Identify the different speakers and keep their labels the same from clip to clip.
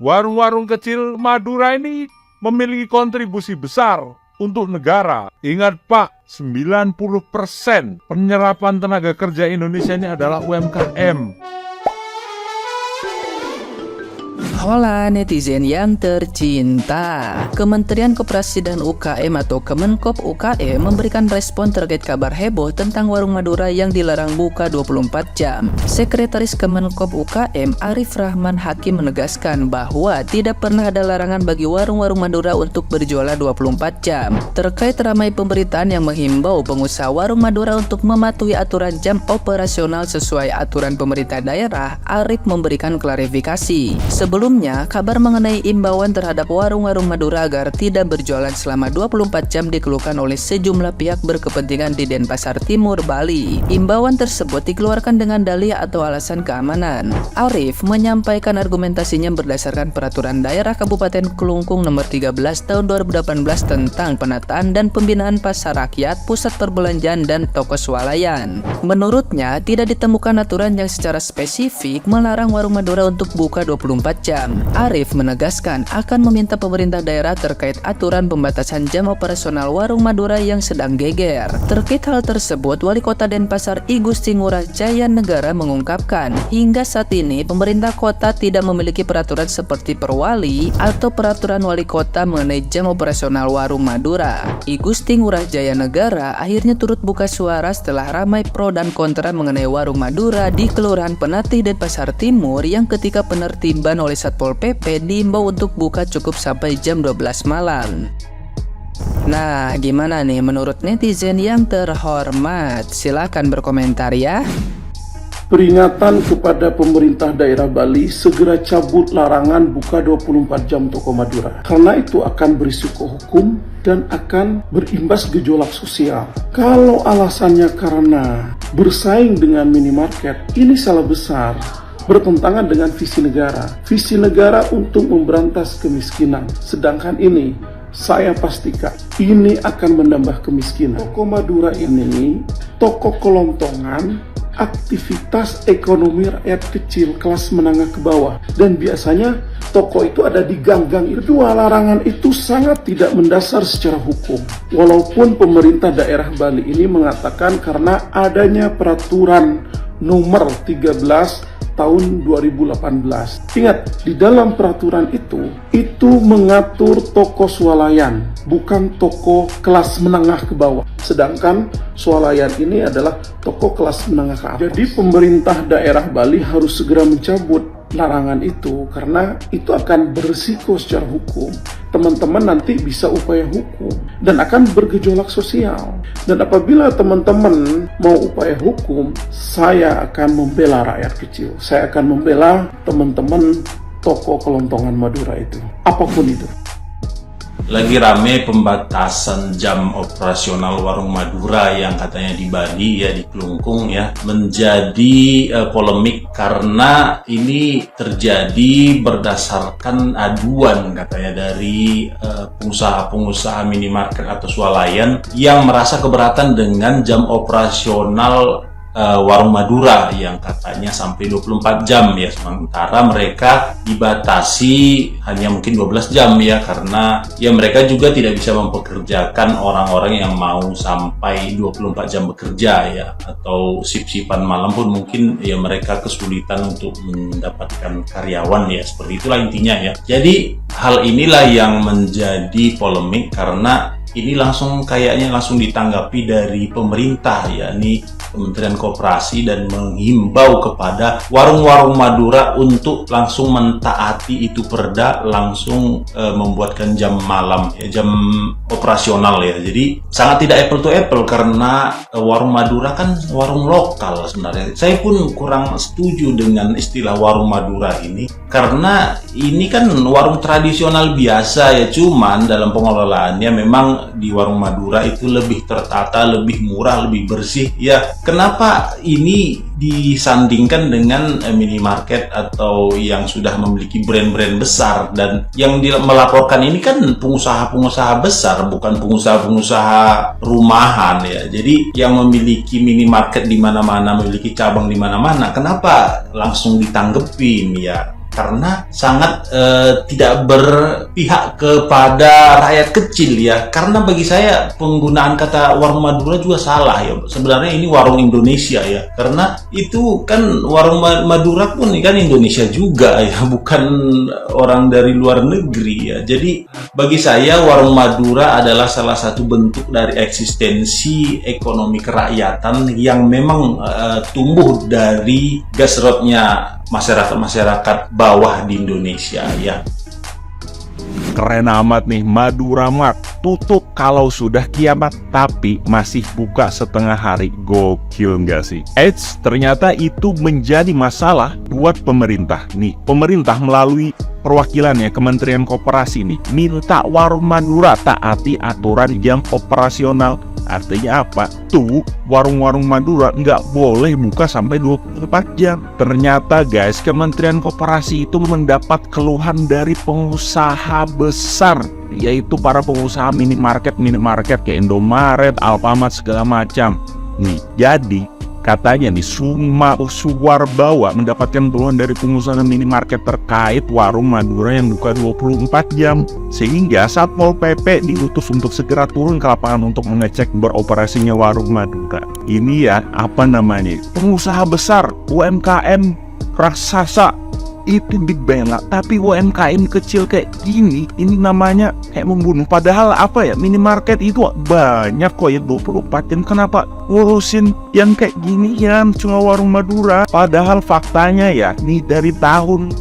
Speaker 1: Warung-warung kecil Madura ini memiliki kontribusi besar untuk negara. Ingat Pak, 90% penyerapan tenaga kerja Indonesia ini adalah UMKM.
Speaker 2: Hola netizen yang tercinta, Kementerian Koperasi dan UKM atau Kemenkop UKM memberikan respon terkait kabar heboh tentang warung Madura yang dilarang buka 24 jam. Sekretaris Kemenkop UKM Arif Rahman Hakim menegaskan bahwa tidak pernah ada larangan bagi warung-warung Madura untuk berjualan 24 jam. Terkait ramai pemberitaan yang menghimbau pengusaha warung Madura untuk mematuhi aturan jam operasional sesuai aturan pemerintah daerah, Arif memberikan klarifikasi. Sebelumnya, kabar mengenai imbauan terhadap warung-warung Madura agar tidak berjualan selama 24 jam dikeluhkan oleh sejumlah pihak berkepentingan di Denpasar Timur, Bali. Imbauan tersebut dikeluarkan dengan dalih atau alasan keamanan. Arif menyampaikan argumentasinya berdasarkan Peraturan Daerah Kabupaten Kelungkung Nomor 13 Tahun 2018 tentang penataan dan pembinaan pasar rakyat, pusat perbelanjaan, dan toko swalayan. Menurutnya, tidak ditemukan aturan yang secara spesifik melarang warung Madura untuk buka 24 jam. Arif menegaskan akan meminta pemerintah daerah terkait aturan pembatasan jam operasional warung Madura yang sedang geger. Terkait hal tersebut, Wali Kota Denpasar I Gusti Ngurah Jaya Negara mengungkapkan, hingga saat ini pemerintah kota tidak memiliki peraturan seperti perwali atau peraturan wali kota mengenai jam operasional warung Madura. I Gusti Ngurah Jaya Negara akhirnya turut buka suara setelah ramai pro dan kontra mengenai warung Madura di Kelurahan Penatih Denpasar Timur yang ketika penertiban oleh Satpol PP diimbau untuk buka cukup sampai jam 12 malam. Nah, gimana nih menurut netizen yang terhormat? Silahkan berkomentar ya.
Speaker 3: Peringatan kepada pemerintah daerah Bali segera cabut larangan buka 24 jam toko Madura. Karena itu akan berisiko hukum dan akan berimbas gejolak sosial. Kalau alasannya karena bersaing dengan minimarket, ini salah besar. Bertentangan dengan visi negara untuk memberantas kemiskinan. Sedangkan ini, saya pastikan, ini akan menambah kemiskinan. Toko Madura ini, toko kelontongan, aktivitas ekonomi rakyat kecil, kelas menengah ke bawah. Dan biasanya, toko itu ada di gang-gang itu. Dua larangan itu sangat tidak mendasar secara hukum. Walaupun pemerintah daerah Bali ini mengatakan karena adanya peraturan nomor 13 tahun 2018. Ingat, di dalam peraturan itu mengatur toko swalayan, bukan toko kelas menengah ke bawah. Sedangkan swalayan ini adalah toko kelas menengah ke atas. Jadi pemerintah daerah Bali harus segera mencabut larangan itu karena itu akan berisiko secara hukum. Teman-teman nanti bisa upaya hukum dan akan bergejolak sosial. Dan apabila teman-teman mau upaya hukum, saya akan membela rakyat kecil. Saya akan membela teman-teman toko kelontongan Madura itu, apapun itu.
Speaker 4: Lagi rame pembatasan jam operasional warung Madura yang katanya di Bali ya, di Kelungkung ya, menjadi polemik karena ini terjadi berdasarkan aduan katanya dari pengusaha-pengusaha minimarket atau swalayan yang merasa keberatan dengan jam operasional warung Madura yang katanya sampai 24 jam ya, sementara mereka dibatasi hanya mungkin 12 jam ya, karena ya mereka juga tidak bisa mempekerjakan orang-orang yang mau sampai 24 jam bekerja ya, atau sip-sipan malam pun mungkin ya mereka kesulitan untuk mendapatkan karyawan ya, seperti itulah intinya ya. Jadi hal inilah yang menjadi polemik karena ini kayaknya langsung ditanggapi dari pemerintah, yakni Kementerian Koperasi, dan menghimbau kepada warung-warung Madura untuk langsung mentaati itu perda, langsung membuatkan jam malam, jam operasional ya. Jadi sangat tidak apple to apple karena warung Madura kan warung lokal sebenarnya. Saya pun kurang setuju dengan istilah warung Madura ini karena ini kan warung tradisional biasa ya, cuman dalam pengelolaannya memang di warung Madura itu lebih tertata, lebih murah, lebih bersih ya. Kenapa ini disandingkan dengan minimarket atau yang sudah memiliki brand-brand besar? Dan yang melaporkan ini kan pengusaha-pengusaha besar, bukan pengusaha-pengusaha rumahan ya. Jadi yang memiliki minimarket di mana-mana, memiliki cabang di mana-mana, kenapa langsung ditanggepin ya? karena sangat tidak berpihak kepada rakyat kecil ya. Karena bagi saya penggunaan kata warung Madura juga salah ya. Sebenarnya ini warung Indonesia ya, karena itu kan warung Madura pun kan Indonesia juga ya, bukan orang dari luar negeri ya. Jadi bagi saya warung Madura adalah salah satu bentuk dari eksistensi ekonomi kerakyatan yang memang tumbuh dari gasrotnya masyarakat bawah di Indonesia ya.
Speaker 1: Keren amat nih, Madura Mart tutup kalau sudah kiamat tapi masih buka setengah hari. Gokil nggak sih? Eits, ternyata itu menjadi masalah buat pemerintah. Nih, pemerintah melalui perwakilannya Kementerian Koperasi nih minta warung Madura taati aturan jam operasional. Artinya apa? Tuh, warung-warung Madura nggak boleh buka sampai 24 jam. Ternyata guys, Kementerian Koperasi itu mendapat keluhan dari pengusaha besar, yaitu para pengusaha minimarket kayak Indomaret, Alfamart, segala macam. Nih, jadi katanya nih Suwarbawa mendapatkan keluhan dari pengusaha minimarket terkait warung Madura yang buka 24 jam. Sehingga Satpol PP diutus untuk segera turun ke lapangan untuk mengecek beroperasinya warung Madura. Ini ya, apa namanya, pengusaha besar, UMKM raksasa itu dibela, tapi UMKM kecil kayak gini, ini namanya kayak membunuh. Padahal apa ya, minimarket itu banyak kok ya 24 jam, kenapa ngurusin yang kayak gini ya, cuma warung Madura? Padahal faktanya ya, nih dari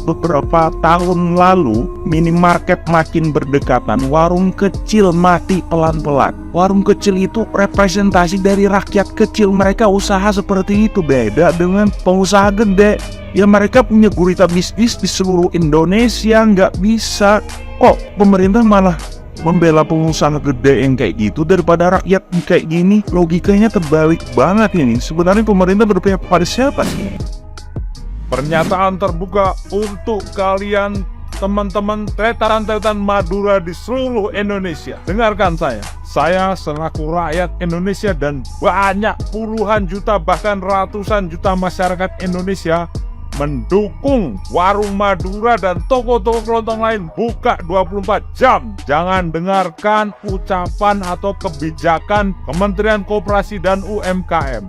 Speaker 1: beberapa tahun lalu minimarket makin berdekatan, warung kecil mati pelan-pelan. Warung kecil itu representasi dari rakyat kecil, mereka usaha seperti itu. Beda dengan pengusaha gede, ya mereka punya gurita bisnis di seluruh Indonesia. Nggak bisa kok pemerintah malah membela pengusaha gede yang kayak gitu daripada rakyat kayak gini. Logikanya terbalik banget ini. Sebenarnya pemerintah berpihak pada siapa sih? Pernyataan terbuka untuk kalian teman-teman tretan-tretan Madura di seluruh Indonesia. Dengarkan saya selaku rakyat Indonesia dan banyak puluhan juta bahkan ratusan juta masyarakat Indonesia mendukung warung Madura dan toko-toko kelontong lain buka 24 jam. Jangan dengarkan ucapan atau kebijakan Kementerian Koperasi dan UMKM.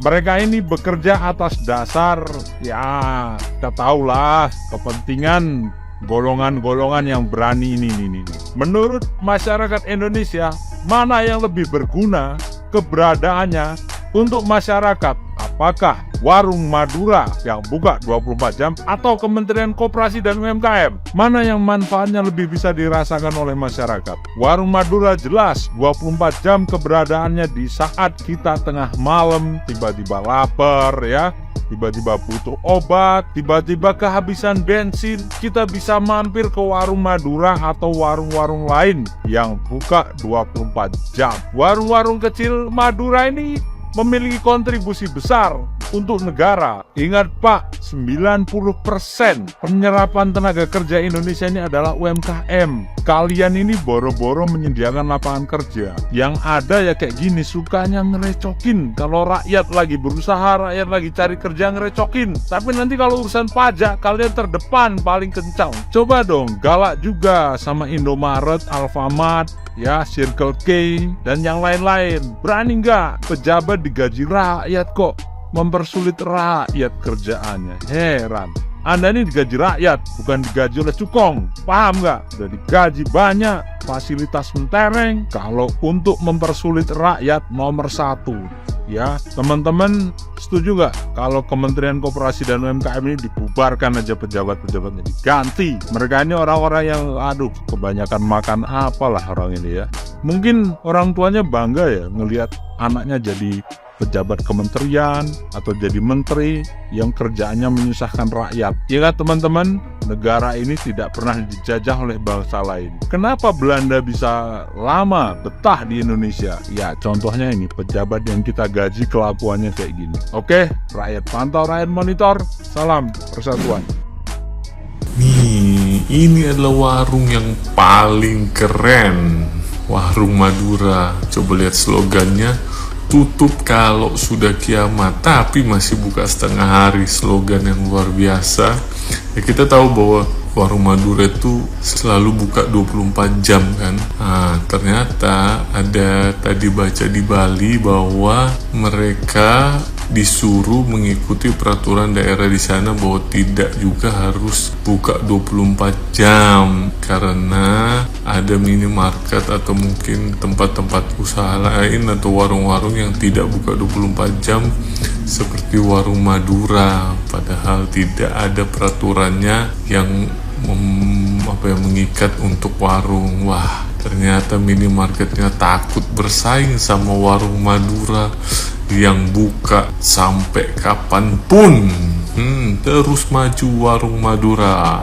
Speaker 1: Mereka ini bekerja atas dasar, ya kita tahulah, kepentingan golongan-golongan yang berani ini. Menurut masyarakat Indonesia, mana yang lebih berguna keberadaannya untuk masyarakat? Apakah warung Madura yang buka 24 jam atau Kementerian Koperasi dan UMKM? Mana yang manfaatnya lebih bisa dirasakan oleh masyarakat? Warung Madura jelas 24 jam keberadaannya di saat kita tengah malam tiba-tiba lapar ya, tiba-tiba butuh obat, tiba-tiba kehabisan bensin, kita bisa mampir ke warung Madura atau warung-warung lain yang buka 24 jam. Warung-warung kecil Madura ini memiliki kontribusi besar untuk negara. Ingat Pak, 90% penyerapan tenaga kerja Indonesia ini adalah UMKM. Kalian ini boro-boro menyediakan lapangan kerja. Yang ada ya kayak gini, sukanya ngerecokin. Kalau rakyat lagi berusaha, rakyat lagi cari kerja, ngerecokin. Tapi nanti kalau urusan pajak, kalian terdepan paling kencang. Coba dong, galak juga sama Indomaret, Alfamart, ya, Circle K, dan yang lain-lain. Berani nggak pejabat digaji rakyat kok mempersulit rakyat kerjaannya? Heran. Anda ini digaji rakyat, bukan digaji oleh cukong. Paham nggak? Udah digaji banyak, fasilitas mentereng. Kalau untuk mempersulit rakyat, nomor 1. Ya, teman-teman setuju nggak kalau Kementerian Koperasi dan UMKM ini dibubarkan aja, pejabat-pejabatnya diganti? Mereka ini orang-orang yang kebanyakan makan apalah orang ini ya. Mungkin orang tuanya bangga ya ngelihat anaknya jadi pejabat kementerian atau jadi menteri yang kerjaannya menyusahkan rakyat. Ya kan teman-teman, negara ini tidak pernah dijajah oleh bangsa lain. Kenapa Belanda bisa lama betah di Indonesia? Ya contohnya ini, pejabat yang kita gaji kelakuannya kayak gini. Oke, rakyat pantau, rakyat monitor. Salam persatuan.
Speaker 5: Nih, ini adalah warung yang paling keren, warung Madura. Coba lihat slogannya, tutup kalau sudah kiamat, tapi masih buka setengah hari, slogan yang luar biasa. Ya, kita tahu bahwa warung Madura itu selalu buka 24 jam kan. Nah, ternyata ada tadi baca di Bali bahwa mereka disuruh mengikuti peraturan daerah di sana bahwa tidak juga harus buka 24 jam karena ada minimarket atau mungkin tempat-tempat usaha lain atau warung-warung yang tidak buka 24 jam seperti warung Madura, padahal tidak ada peraturannya yang mengikat untuk warung. Wah, ternyata minimarketnya takut bersaing sama warung Madura yang buka sampai kapanpun. Terus maju warung Madura.